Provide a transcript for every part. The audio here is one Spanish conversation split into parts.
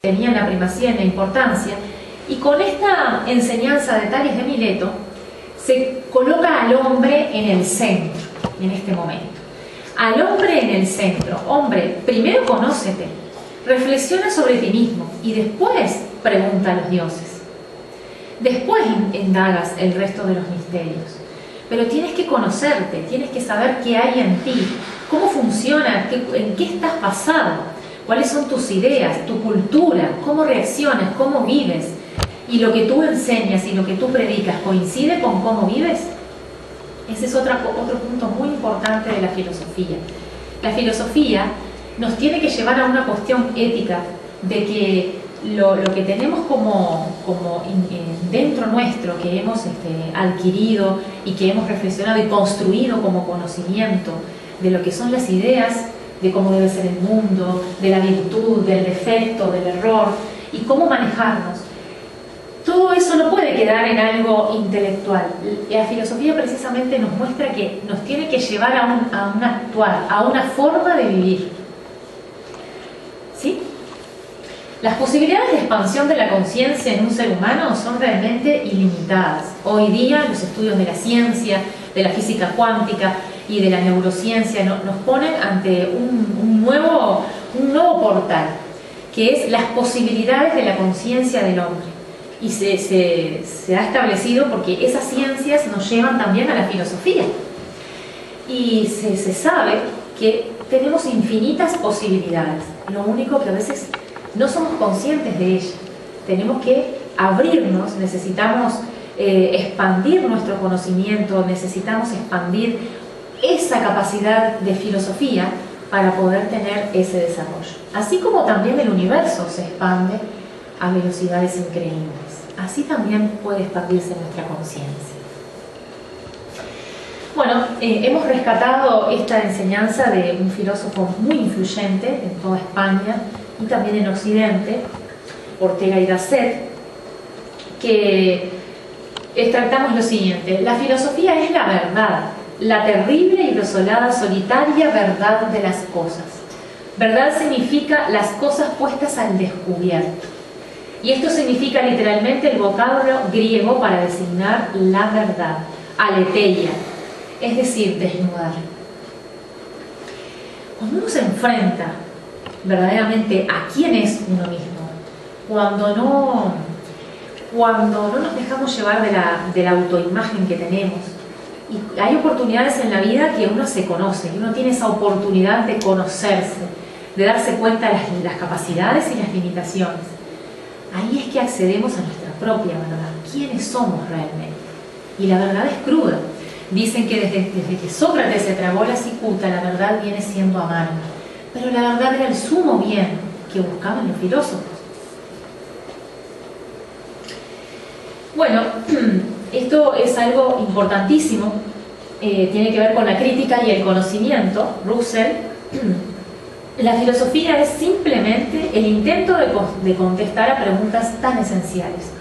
tenían la primacía en la importancia, y con esta enseñanza de Tales de Mileto se coloca al hombre en el centro en este momento. Al hombre en el centro. Hombre, primero conócete, reflexiona sobre ti mismo y después pregunta a los dioses. Después indagas el resto de los misterios. Pero tienes que conocerte, tienes que saber qué hay en ti, cómo funciona, en qué estás basado, cuáles son tus ideas, tu cultura, cómo reaccionas, cómo vives. Y lo que tú enseñas y lo que tú predicas coincide con cómo vives. Ese es otro punto muy importante de la filosofía. La filosofía nos tiene que llevar a una cuestión ética de que lo que tenemos dentro nuestro, que hemos adquirido y que hemos reflexionado y construido como conocimiento de lo que son las ideas, de cómo debe ser el mundo, de la virtud, del defecto, del error y cómo manejarnos. Todo eso no puede quedar en algo intelectual. La filosofía precisamente nos muestra que nos tiene que llevar a un actuar, a una forma de vivir. ¿Sí? Las posibilidades de expansión de la conciencia en un ser humano son realmente ilimitadas. Hoy día los estudios de la ciencia, de la física cuántica y de la neurociencia nos ponen ante un nuevo portal, que es las posibilidades de la conciencia del hombre. Y se ha establecido porque esas ciencias nos llevan también a la filosofía. Y se sabe que tenemos infinitas posibilidades. Lo único que a veces no somos conscientes de ellas. Tenemos que abrirnos, necesitamos expandir nuestro conocimiento, necesitamos expandir esa capacidad de filosofía para poder tener ese desarrollo. Así como también el universo se expande a velocidades increíbles. Así también puede expandirse nuestra conciencia. Bueno, hemos rescatado esta enseñanza de un filósofo muy influyente en toda España y también en Occidente, Ortega y Gasset, que tratamos lo siguiente: la filosofía es la verdad, la terrible y desolada, solitaria verdad de las cosas. Verdad significa las cosas puestas al descubierto. Y esto significa literalmente el vocablo griego para designar la verdad, aletheia, es decir, desnudar. Cuando uno se enfrenta verdaderamente a quién es uno mismo, cuando no nos dejamos llevar de la autoimagen que tenemos, y hay oportunidades en la vida que uno se conoce, y uno tiene esa oportunidad de conocerse, de darse cuenta de las capacidades y las limitaciones. Ahí es que accedemos a nuestra propia verdad. ¿Quiénes somos realmente? Y la verdad es cruda. Dicen que desde que Sócrates se tragó la cicuta, la verdad viene siendo amarga. Pero la verdad era el sumo bien que buscaban los filósofos. Bueno, esto es algo importantísimo. Tiene que ver con la crítica y el conocimiento. Russell. La filosofía es simplemente el intento de contestar a preguntas tan esenciales,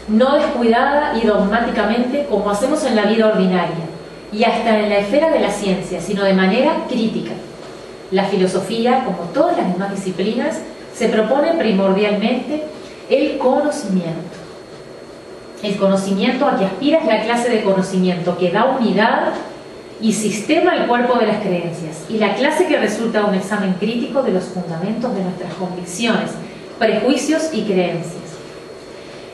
no descuidada y dogmáticamente como hacemos en la vida ordinaria y hasta en la esfera de la ciencia, sino de manera crítica. La filosofía, como todas las demás disciplinas, se propone primordialmente el conocimiento. El conocimiento a que aspira es la clase de conocimiento que da unidad y sistema al cuerpo de las creencias, y la clase que resulta de un examen crítico de los fundamentos de nuestras convicciones, prejuicios y creencias.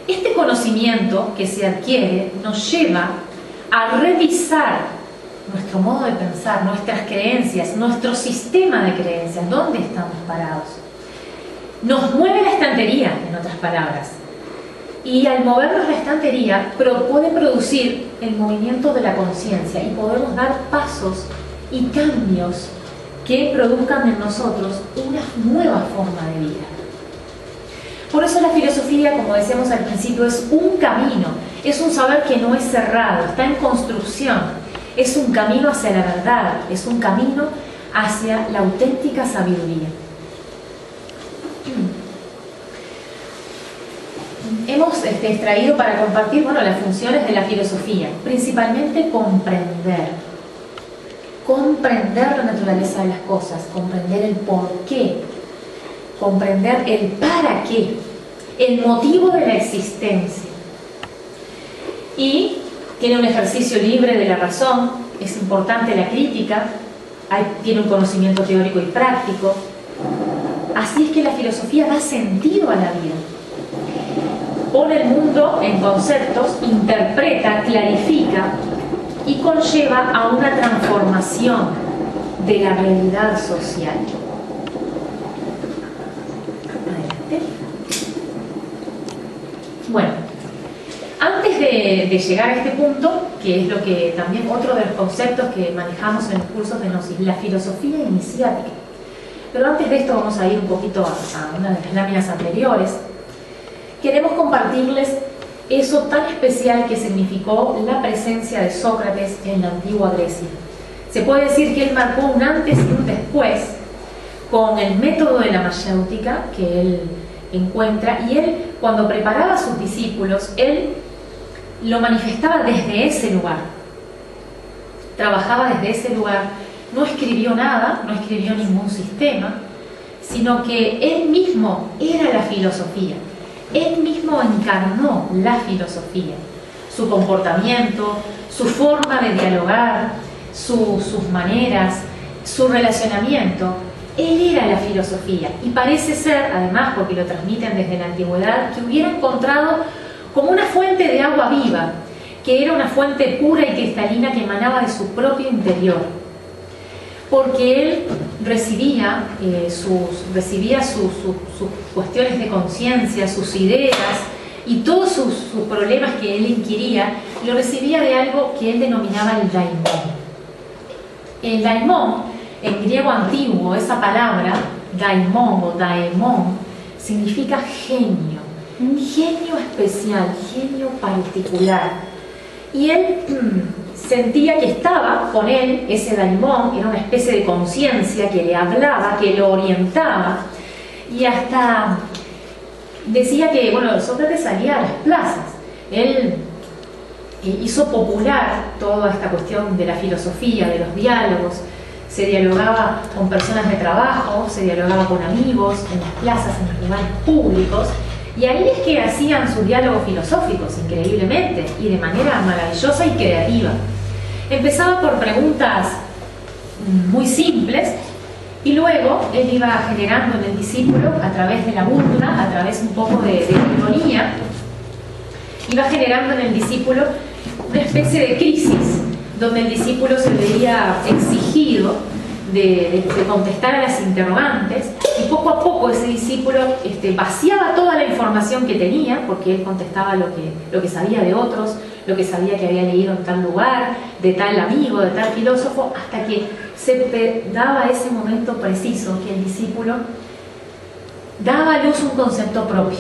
Este conocimiento que se adquiere nos lleva a revisar nuestro modo de pensar, nuestras creencias, nuestro sistema de creencias, dónde estamos parados. Nos mueve la estantería, en otras palabras. Y al movernos la estantería puede producir el movimiento de la conciencia y podemos dar pasos y cambios que produzcan en nosotros una nueva forma de vida. Por eso la filosofía, como decíamos al principio, es un camino, es un saber que no es cerrado, está en construcción, es un camino hacia la verdad, es un camino hacia la auténtica sabiduría. Hemos extraído para compartir las funciones de la filosofía, principalmente comprender la naturaleza de las cosas, comprender el porqué. comprender el para qué, el motivo de la existencia. Y tiene un ejercicio libre de la razón, es importante la crítica, tiene un conocimiento teórico y práctico. Así es que la filosofía da sentido a la vida. Pone el mundo en conceptos, interpreta, clarifica y conlleva a una transformación de la realidad social. Adelante. Bueno, antes de llegar a este punto, que es lo que también otro de los conceptos que manejamos en los cursos de Gnosis, la filosofía iniciática. Pero antes de esto vamos a ir un poquito a una de las láminas anteriores. Queremos compartirles eso tan especial que significó la presencia de Sócrates en la antigua Grecia. Se puede decir que él marcó un antes y un después con el método de la mayéutica que él encuentra, y él, cuando preparaba a sus discípulos, él lo manifestaba desde ese lugar, trabajaba desde ese lugar, no escribió nada, no escribió ningún sistema, sino que él mismo era la filosofía. Él mismo encarnó la filosofía, su comportamiento, su forma de dialogar, sus maneras, su relacionamiento. Él era la filosofía, y parece ser, además porque lo transmiten desde la antigüedad, que hubiera encontrado como una fuente de agua viva, que era una fuente pura y cristalina que emanaba de su propio interior, porque él recibía sus cuestiones de conciencia, sus ideas y todos sus problemas que él inquiría, lo recibía de algo que él denominaba el daimon. El daimon, en griego antiguo, esa palabra, daimon o daemon, significa genio, genio especial, genio particular. Y él sentía que estaba con él, ese daimon, era una especie de conciencia que le hablaba, que lo orientaba, y hasta decía que, bueno, Sócrates salía a las plazas. Él hizo popular toda esta cuestión de la filosofía, de los diálogos. Se dialogaba con personas de trabajo, se dialogaba con amigos, en las plazas, en los lugares públicos. Y ahí es que hacían sus diálogos filosóficos, increíblemente, y de manera maravillosa y creativa. Empezaba por preguntas muy simples, y luego él iba generando en el discípulo, a través de la burla, a través un poco de ironía, iba generando en el discípulo una especie de crisis, donde el discípulo se veía exigido de contestar a las interrogantes, y poco a poco ese discípulo vaciaba toda la información que tenía, porque él contestaba lo que sabía de otros, lo que sabía que había leído en tal lugar, de tal amigo, de tal filósofo, hasta que se daba ese momento preciso que el discípulo daba a luz un concepto propio,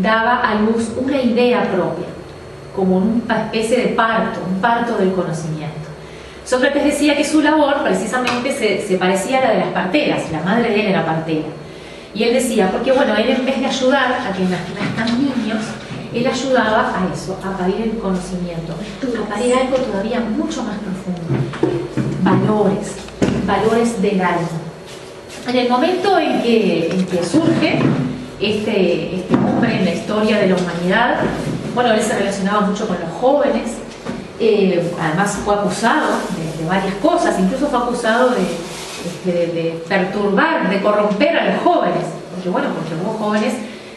daba a luz una idea propia, como una especie de parto, un parto del conocimiento. Sócrates decía que su labor precisamente se parecía a la de las parteras, la madre de él era partera. Y él decía, porque bueno, él en vez de ayudar a que nazcan niños, él ayudaba a eso, a parir el conocimiento, a parir algo todavía mucho más profundo, valores del alma. En el momento en que surge este hombre en la historia de la humanidad, bueno, él se relacionaba mucho con los jóvenes. Además fue acusado de varias cosas, incluso fue acusado de perturbar, de corromper a los jóvenes, porque hubo jóvenes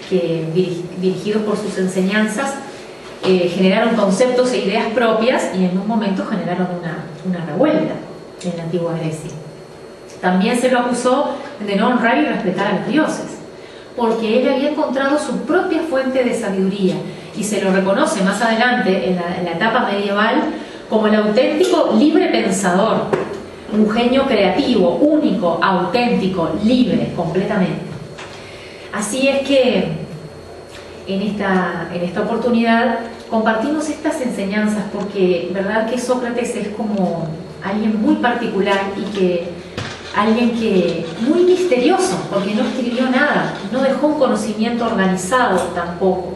que, dirigidos por sus enseñanzas, generaron conceptos e ideas propias, y en un momento generaron una revuelta en la antigua Grecia. También se lo acusó de no honrar y respetar a los dioses, porque él había encontrado su propia fuente de sabiduría, y se lo reconoce más adelante en la etapa medieval como el auténtico libre pensador, un genio creativo, único, auténtico, libre, completamente. Así es que en esta oportunidad compartimos estas enseñanzas, porque verdad que Sócrates es como alguien muy particular, y alguien que muy misterioso, porque no escribió nada, no dejó un conocimiento organizado tampoco.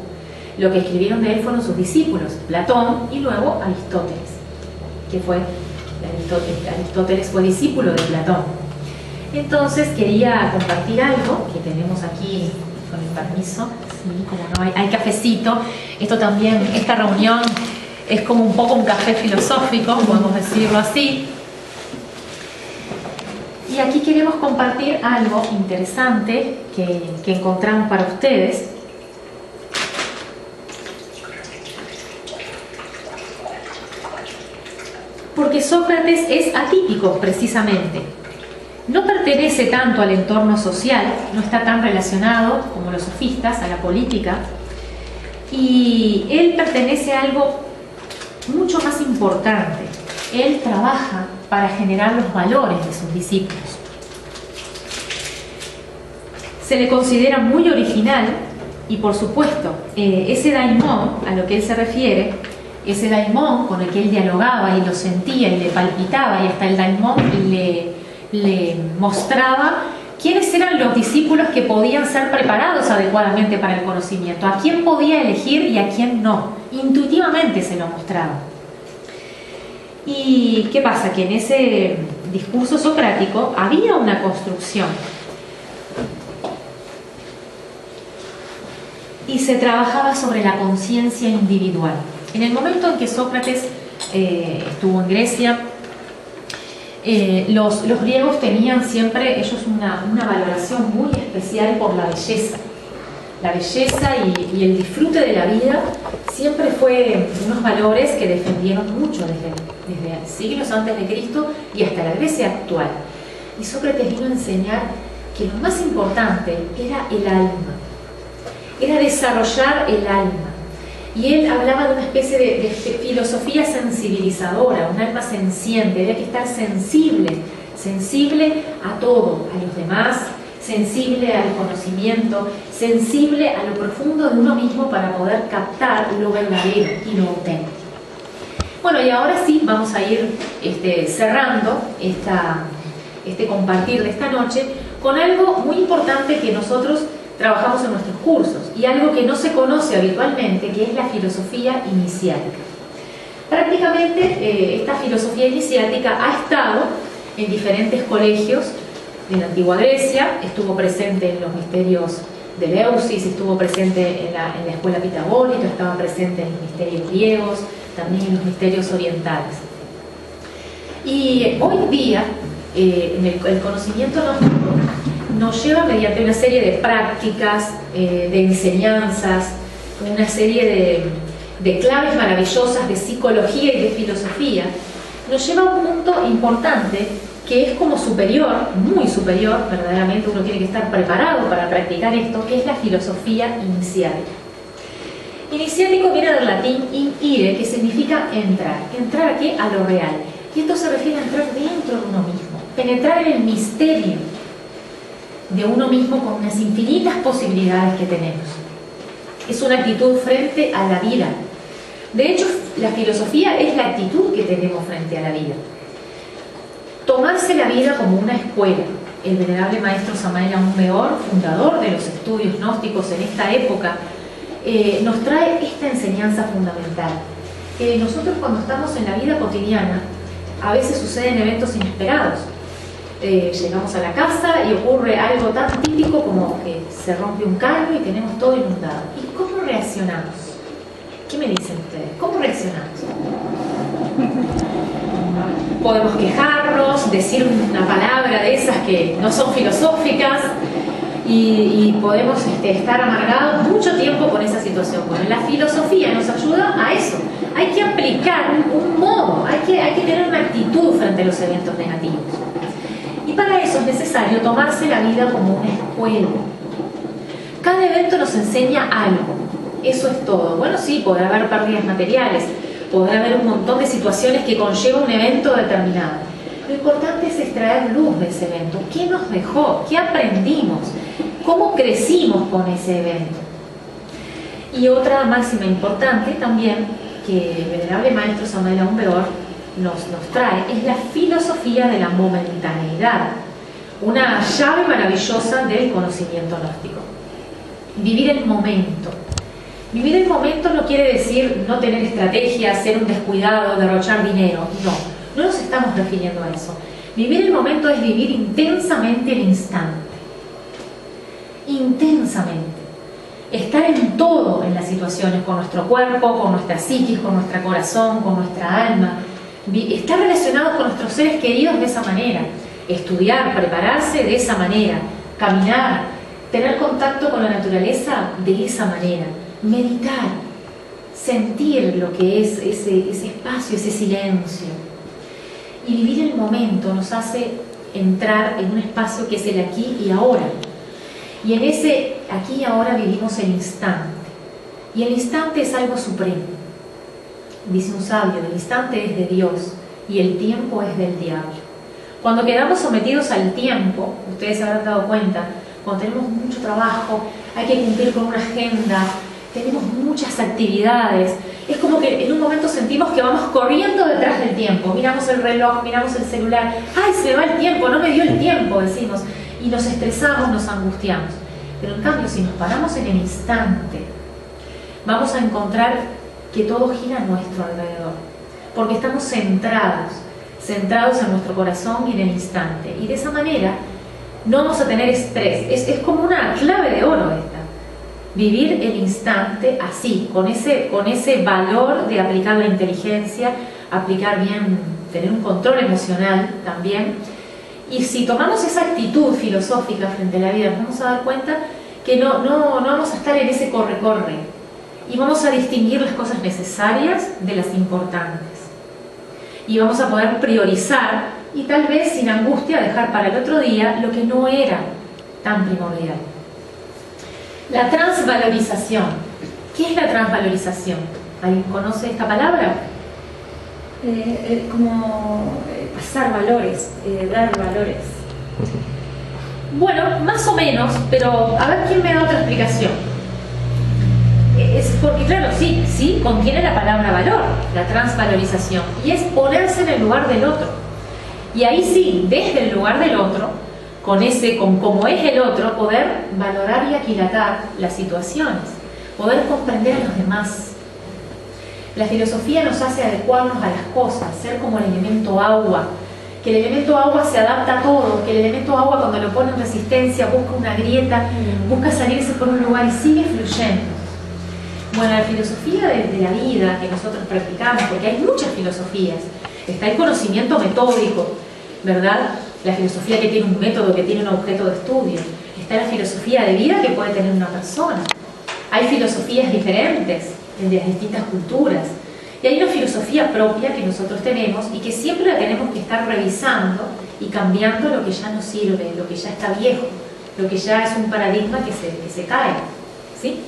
Lo que escribieron de él fueron sus discípulos, Platón y luego Aristóteles, que fue Aristóteles fue discípulo de Platón. Entonces quería compartir algo que tenemos aquí, con el permiso, sí, como no hay cafecito. Esto también, esta reunión es como un poco un café filosófico, podemos decirlo así. Y aquí queremos compartir algo interesante que encontramos para ustedes. Porque Sócrates es atípico, precisamente. No pertenece tanto al entorno social, no está tan relacionado como los sofistas a la política, y él pertenece a algo mucho más importante. Él trabaja para generar los valores de sus discípulos. Se le considera muy original y, por supuesto, ese daimón a lo que él se refiere, ese daimón con el que él dialogaba y lo sentía y le palpitaba, y hasta el daimón le mostraba quiénes eran los discípulos que podían ser preparados adecuadamente para el conocimiento, a quién podía elegir y a quién no. Intuitivamente se lo mostraba. ¿Y qué pasa? Que en ese discurso socrático había una construcción y se trabajaba sobre la conciencia individual. En el momento en que Sócrates estuvo en Grecia, los griegos tenían siempre ellos una valoración muy especial por la belleza. La belleza y el disfrute de la vida siempre fue unos valores que defendieron mucho desde siglos antes de Cristo y hasta la Grecia actual. Y Sócrates vino a enseñar que lo más importante era el alma, era desarrollar el alma. Y él hablaba de una especie de filosofía sensibilizadora, un alma senciente. Había que estar sensible a todo, a los demás, sensible al conocimiento, sensible a lo profundo de uno mismo para poder captar lo verdadero y lo auténtico. Bueno, y ahora sí vamos a ir cerrando este compartir de esta noche con algo muy importante que nosotros trabajamos en nuestros cursos y algo que no se conoce habitualmente, que es la filosofía iniciática. Prácticamente esta filosofía iniciática ha estado en diferentes colegios de la antigua Grecia, estuvo presente en los misterios de Eleusis, estuvo presente en la escuela pitagórica, estaba presente en los misterios griegos, también en los misterios orientales. Y hoy día el conocimiento nos lleva mediante una serie de prácticas, de enseñanzas, una serie de claves maravillosas de psicología y de filosofía, nos lleva a un punto importante que es como superior, muy superior, verdaderamente uno tiene que estar preparado para practicar esto, que es la filosofía iniciática. Iniciático viene del latín inire, que significa entrar. ¿Entrar a qué? A lo real. Y esto se refiere a entrar dentro de uno mismo, penetrar en el misterio de uno mismo con unas infinitas posibilidades que tenemos. Es una actitud frente a la vida. De hecho, la filosofía es la actitud que tenemos frente a la vida. Tomarse la vida como una escuela. El venerable maestro Samael Aún Weor, fundador de los estudios gnósticos en esta época, nos trae esta enseñanza fundamental. Nosotros cuando estamos en la vida cotidiana, a veces suceden eventos inesperados. Llegamos a la casa y ocurre algo tan típico como que se rompe un caño y tenemos todo inundado. ¿Y cómo reaccionamos? ¿Qué me dicen ustedes? ¿Cómo reaccionamos? Podemos quejarnos, decir una palabra de esas que no son filosóficas y podemos estar amargados mucho tiempo con esa situación. Bueno, la filosofía nos ayuda a eso. Hay que aplicar un modo, hay que tener una actitud frente a los eventos negativos. Y para eso es necesario tomarse la vida como una escuela. Cada evento nos enseña algo. Eso es todo. Bueno, sí, podrá haber pérdidas materiales, podrá haber un montón de situaciones que conlleva un evento determinado. Lo importante es extraer luz de ese evento. ¿Qué nos dejó? ¿Qué aprendimos? ¿Cómo crecimos con ese evento? Y otra máxima importante también que el venerable maestro Samael Aún Weor nos trae es la filosofía de la momentaneidad, una llave maravillosa del conocimiento gnóstico. Vivir el momento. Vivir el momento no quiere decir no tener estrategia, ser un descuidado, derrochar dinero. No nos estamos refiriendo a eso. Vivir el momento es vivir intensamente el instante. Intensamente. Estar en todo en las situaciones, con nuestro cuerpo, con nuestra psiquis, con nuestro corazón, con nuestra alma. Estar relacionados con nuestros seres queridos de esa manera. Estudiar, prepararse de esa manera. Caminar, tener contacto con la naturaleza de esa manera. Meditar, sentir lo que es ese espacio, ese silencio. Y vivir el momento nos hace entrar en un espacio que es el aquí y ahora. Y en ese aquí y ahora vivimos el instante. Y el instante es algo supremo. Dice un sabio, el instante es de Dios y el tiempo es del diablo. Cuando quedamos sometidos al tiempo, ustedes se habrán dado cuenta, cuando tenemos mucho trabajo, hay que cumplir con una agenda, tenemos muchas actividades, es como que en un momento sentimos que vamos corriendo detrás del tiempo, miramos el reloj, miramos el celular, ¡ay, se me va el tiempo, no me dio el tiempo!, decimos, y nos estresamos, nos angustiamos. Pero en cambio, si nos paramos en el instante, vamos a encontrar que todo gira a nuestro alrededor, porque estamos centrados en nuestro corazón y en el instante, y de esa manera no vamos a tener estrés. Es como una clave de oro esta. Vivir el instante así, con ese valor de aplicar la inteligencia, aplicar bien, tener un control emocional también. Y si tomamos esa actitud filosófica frente a la vida, nos vamos a dar cuenta que no vamos a estar en ese corre-corre y vamos a distinguir las cosas necesarias de las importantes. Y vamos a poder priorizar y tal vez sin angustia dejar para el otro día lo que no era tan primordial. La transvalorización. ¿Qué es la transvalorización? ¿Alguien conoce esta palabra? Como pasar valores, dar valores. Bueno, más o menos, pero a ver quién me da otra explicación. Es porque claro, sí, contiene la palabra valor, la transvalorización, y es ponerse en el lugar del otro. Y ahí sí, desde el lugar del otro, con como es el otro, poder valorar y aquilatar las situaciones, poder comprender a los demás. La filosofía nos hace adecuarnos a las cosas, ser como el elemento agua, que el elemento agua se adapta a todo, que el elemento agua cuando lo pone en resistencia busca una grieta, busca salirse por un lugar y sigue fluyendo. Bueno, la filosofía de la vida que nosotros practicamos, porque hay muchas filosofías, está el conocimiento metódico, ¿verdad? La filosofía que tiene un método, que tiene un objeto de estudio. Está la filosofía de vida que puede tener una persona. Hay filosofías diferentes de las distintas culturas. Y hay una filosofía propia que nosotros tenemos y que siempre la tenemos que estar revisando y cambiando lo que ya no sirve, lo que ya está viejo, lo que ya es un paradigma que se cae, ¿sí?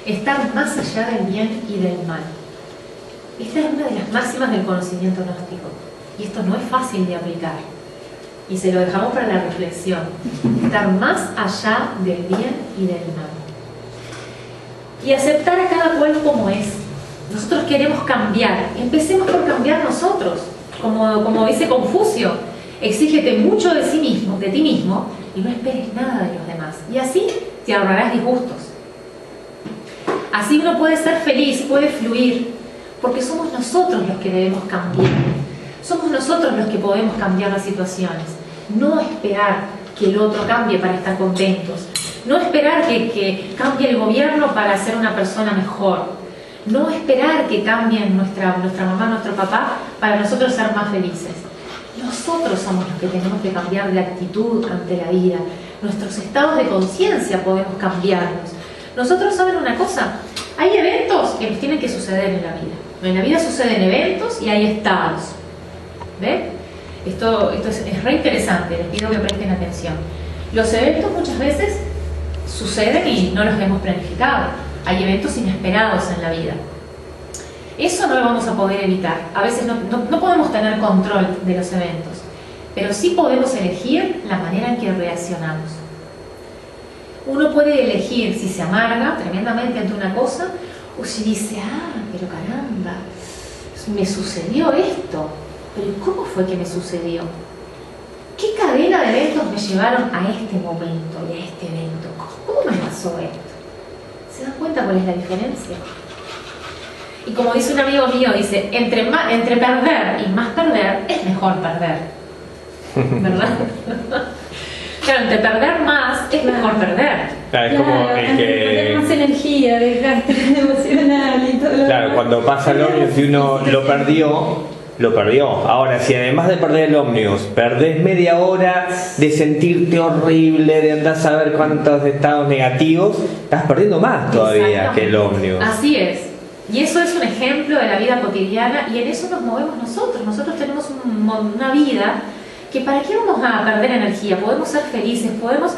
Estar más allá del bien y del mal. Esta es una de las máximas del conocimiento gnóstico. Y esto no es fácil de aplicar. Y se lo dejamos para la reflexión. Estar más allá del bien y del mal. Y aceptar a cada cual como es. Nosotros queremos cambiar. Empecemos por cambiar nosotros. Como dice Confucio, exígete mucho de ti mismo y no esperes nada de los demás. Y así te ahorrarás disgustos. Así uno puede ser feliz, puede fluir, porque somos nosotros los que debemos cambiar. Somos nosotros los que podemos cambiar las situaciones. No esperar que el otro cambie para estar contentos. No esperar que cambie el gobierno para ser una persona mejor. No esperar que cambien nuestra mamá, nuestro papá, para nosotros ser más felices. Nosotros somos los que tenemos que cambiar de actitud ante la vida. Nuestros estados de conciencia podemos cambiarlos. Nosotros, ¿saben una cosa? Hay eventos que nos tienen que suceder en la vida. En la vida suceden eventos y hay estados. ¿Ven? Esto es re interesante, les pido que presten atención. Los eventos muchas veces suceden y no los hemos planificado. Hay eventos inesperados en la vida. Eso no lo vamos a poder evitar. A veces no podemos tener control de los eventos, pero sí podemos elegir la manera en que reaccionamos. Uno puede elegir si se amarga tremendamente ante una cosa o si dice, pero caramba, me sucedió esto. Pero ¿cómo fue que me sucedió? ¿Qué cadena de eventos me llevaron a este momento y a este evento? ¿Cómo me pasó esto? ¿Se dan cuenta cuál es la diferencia? Y como dice un amigo mío, dice, entre perder y más perder, es mejor perder. ¿verdad? Claro, entre perder más es mejor perder. Claro, es como el Tener que... más energía, desgaste emocional y todo lo Claro, demás. cuando pasa el ómnibus y uno lo perdió. Ahora, si además de perder el ómnibus, perdés media hora de sentirte horrible, de andar a saber cuántos estados negativos, estás perdiendo más todavía que el ómnibus. Así es. Y eso es un ejemplo de la vida cotidiana y en eso nos movemos nosotros. Nosotros tenemos una vida que ¿para qué vamos a perder energía? Podemos ser felices, podemos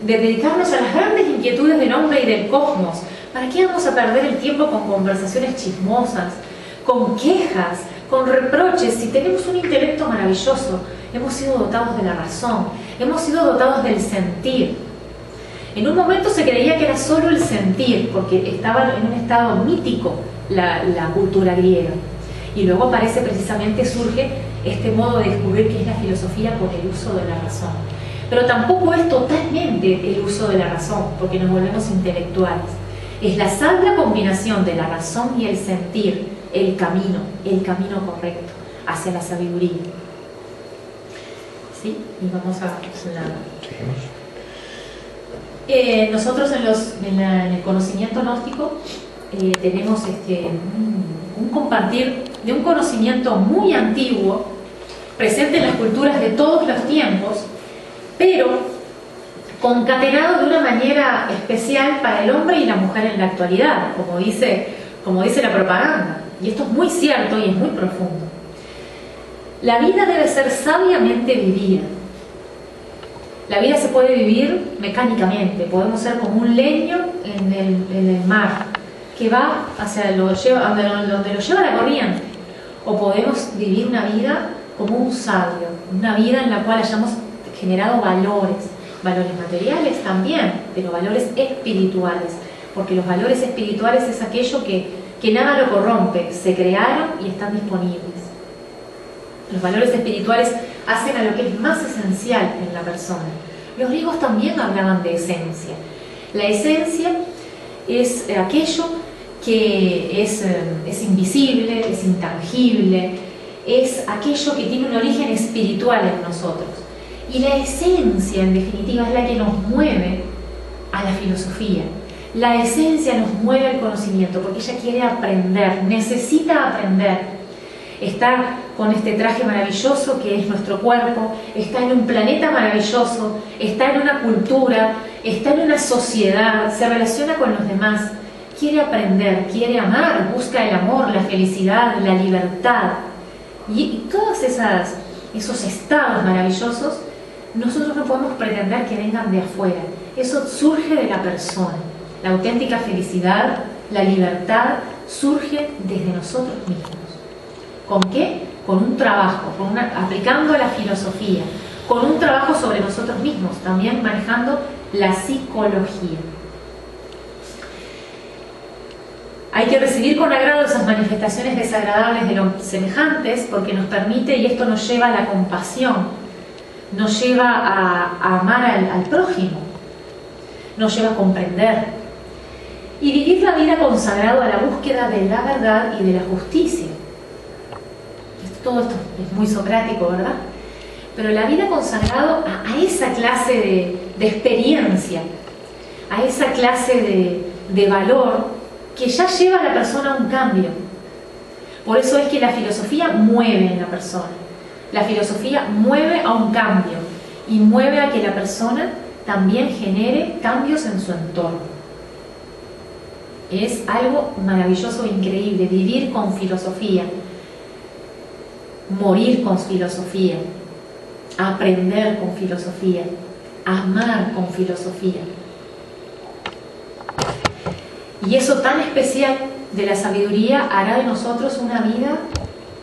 dedicarnos a las grandes inquietudes del hombre y del cosmos. ¿Para qué vamos a perder el tiempo con conversaciones chismosas, con quejas, con reproches? Si tenemos un intelecto maravilloso, hemos sido dotados de la razón, hemos sido dotados del sentir. En un momento se creía que era solo el sentir, porque estaba en un estado mítico la cultura griega. Y luego aparece precisamente, surge este modo de descubrir qué es la filosofía por el uso de la razón. Pero tampoco es totalmente el uso de la razón, porque nos volvemos intelectuales. Es la sabia combinación de la razón y el sentir, el camino correcto hacia la sabiduría. ¿Sí? Y vamos a nosotros en el conocimiento gnóstico tenemos un compartir de un conocimiento muy antiguo, presente en las culturas de todos los tiempos, pero concatenado de una manera especial para el hombre y la mujer en la actualidad, como dice la propaganda. Y esto es muy cierto y es muy profundo. La vida debe ser sabiamente vivida. La vida se puede vivir mecánicamente, podemos ser como un leño en el mar, que va hacia donde lo lleva la corriente, o podemos vivir una vida como un sabio, una vida en la cual hayamos generado valores materiales también, pero valores espirituales, porque los valores espirituales es aquello que nada lo corrompe, se crearon y están disponibles. Los valores espirituales hacen a lo que es más esencial en la persona. Los griegos también hablaban de esencia. La esencia es aquello que es invisible, es intangible, es aquello que tiene un origen espiritual en nosotros. Y la esencia, en definitiva, es la que nos mueve a la filosofía. La esencia nos mueve al conocimiento, porque ella quiere aprender, necesita aprender. Está con este traje maravilloso que es nuestro cuerpo, está en un planeta maravilloso, está en una cultura, está en una sociedad, se relaciona con los demás, quiere aprender, quiere amar, busca el amor, la felicidad, la libertad. Y todos esos estados maravillosos, nosotros no podemos pretender que vengan de afuera. Eso surge de la persona. La auténtica felicidad, la libertad, surge desde nosotros mismos. ¿Con qué? Con un trabajo, aplicando la filosofía, con un trabajo sobre nosotros mismos, también manejando la psicología. Hay que recibir con agrado esas manifestaciones desagradables de los semejantes, porque nos permite, y esto nos lleva a la compasión, nos lleva a amar al prójimo, nos lleva a comprender y vivir la vida consagrado a la búsqueda de la verdad y de la justicia. Todo esto es muy socrático, ¿verdad? Pero la vida consagrado a esa clase de experiencia, a esa clase de valor que ya lleva a la persona a un cambio. Por eso es que la filosofía mueve en la persona. La filosofía mueve a un cambio y mueve a que la persona también genere cambios en su entorno. Es algo maravilloso e increíble vivir con filosofía, morir con filosofía, aprender con filosofía, amar con filosofía. Y eso tan especial de la sabiduría hará de nosotros una vida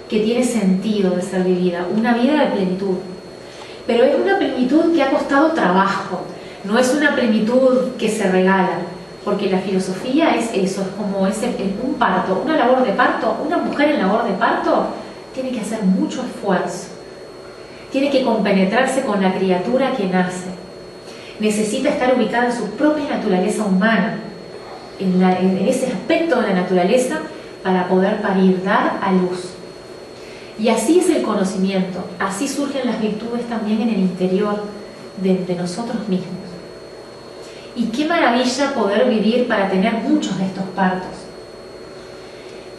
que tiene sentido de ser vivida, una vida de plenitud. Pero es una plenitud que ha costado trabajo, no es una plenitud que se regala, porque la filosofía es eso, es como un parto, una labor de parto. Una mujer en labor de parto tiene que hacer mucho esfuerzo, tiene que compenetrarse con la criatura que nace, necesita estar ubicada en su propia naturaleza humana, en ese aspecto de la naturaleza, para poder parir, dar a luz. Y así es el conocimiento, así surgen las virtudes también en el interior de nosotros mismos. Y qué maravilla poder vivir para tener muchos de estos partos.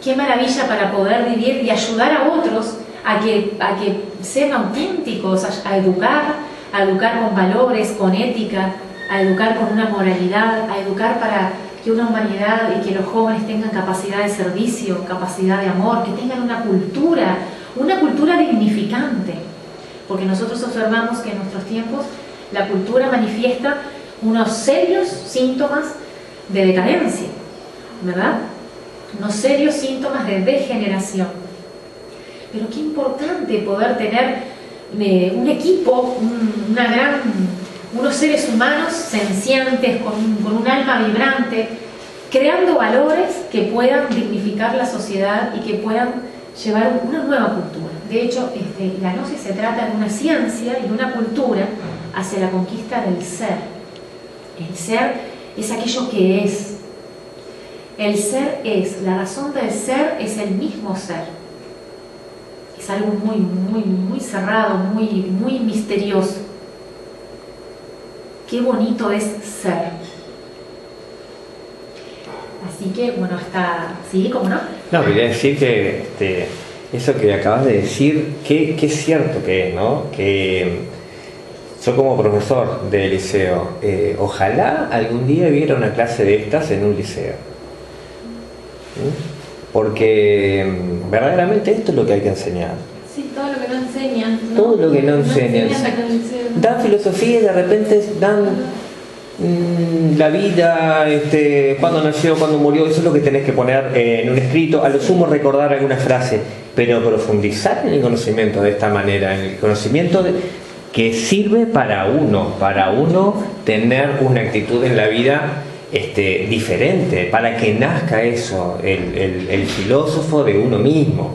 Qué maravilla para poder vivir y ayudar a otros a que sean auténticos, a educar con valores, con ética, a educar con una moralidad, a educar para que una humanidad y que los jóvenes tengan capacidad de servicio, capacidad de amor, que tengan una cultura dignificante. Porque nosotros observamos que en nuestros tiempos la cultura manifiesta unos serios síntomas de decadencia, ¿verdad? Unos serios síntomas de degeneración. Pero qué importante poder tener un equipo, unos seres humanos sencientes, con un alma vibrante, creando valores que puedan dignificar la sociedad y que puedan llevar una nueva cultura. De hecho, la gnosis se trata de una ciencia y de una cultura hacia la conquista del ser. El ser es aquello que es. El ser es, la razón del ser es el mismo ser. Es algo muy, muy, muy cerrado, muy, muy misterioso. Qué bonito es ser. Así que, bueno, ¿sí? ¿Cómo no? No, quería decir que eso que acabas de decir, que es cierto que es, ¿no? Que yo como profesor de liceo, ojalá algún día viera una clase de estas en un liceo. Porque verdaderamente esto es lo que hay que enseñar. Sí, todo lo que no enseñan. ¿No? Todo lo que no enseñan. Dan filosofía y de repente dan la vida, cuándo nació, cuándo murió. Eso es lo que tenés que poner en un escrito. A lo sumo recordar alguna frase, pero profundizar en el conocimiento de esta manera, en el conocimiento que sirve para uno tener una actitud en la vida diferente, para que nazca eso, el filósofo de uno mismo.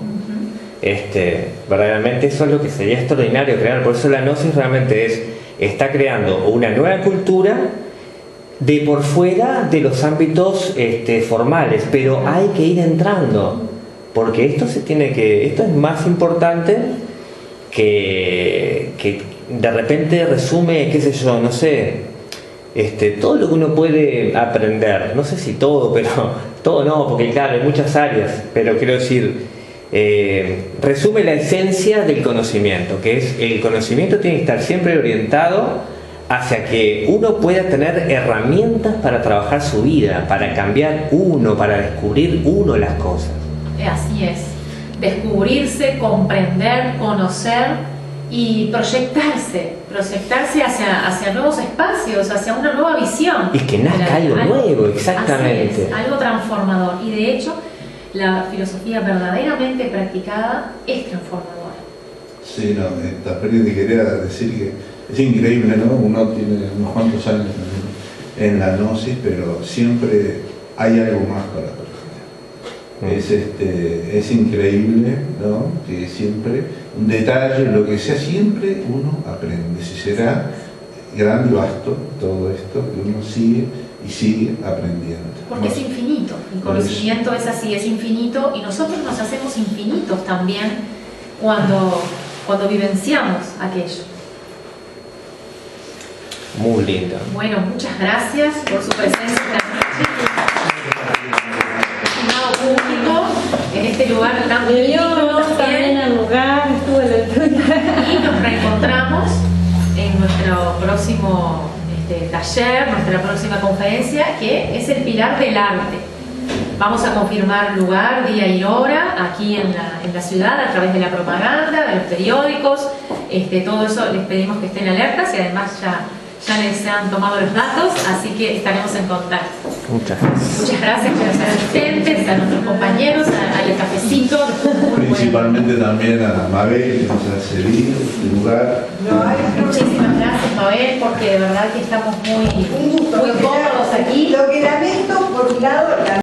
Verdaderamente eso es lo que sería extraordinario crear. Por eso la gnosis realmente está creando una nueva cultura de por fuera de los ámbitos formales, pero hay que ir entrando, porque esto es más importante que de repente resume, qué sé yo, no sé, todo lo que uno puede aprender, no sé si todo, pero todo no, porque claro, hay muchas áreas, pero quiero decir, resume la esencia del conocimiento, que es el conocimiento tiene que estar siempre orientado hacia que uno pueda tener herramientas para trabajar su vida, para cambiar uno, para descubrir uno las cosas. Así es, descubrirse, comprender, conocer y proyectarse hacia nuevos espacios, hacia una nueva visión. Y que nazca algo nuevo, exactamente. Es, algo transformador. Y de hecho, la filosofía verdaderamente practicada es transformadora. Sí, no, también te quería decir que es increíble, ¿no? Uno tiene unos cuantos años en la gnosis, pero siempre hay algo más para aprender. Es increíble, ¿no? Que siempre un detalle, lo que sea, siempre uno aprende. Si será grande y vasto todo esto, que uno sigue y sigue aprendiendo. Porque es infinito, el conocimiento es así, es infinito, y nosotros nos hacemos infinitos también cuando vivenciamos aquello. Muy lindo. Bueno, muchas gracias por su presencia esta noche. Estimado público, en este lugar tan bonito también al lugar, estuvo el otro día. Y nos reencontramos en nuestro próximo taller, nuestra próxima conferencia, que es el pilar del arte. Vamos a confirmar lugar, día y hora aquí en la ciudad a través de la propaganda, de los periódicos. Todo eso les pedimos que estén alertas y además ya les han tomado los datos, así que estaremos en contacto. Muchas gracias. Muchas gracias a los asistentes, a nuestros compañeros, al cafecito. Principalmente también a Mabel, que nos ha cedido este lugar. Muchísimas gracias, Mabel, porque de verdad que estamos muy cómodos aquí. Lo que lamento, por un lado,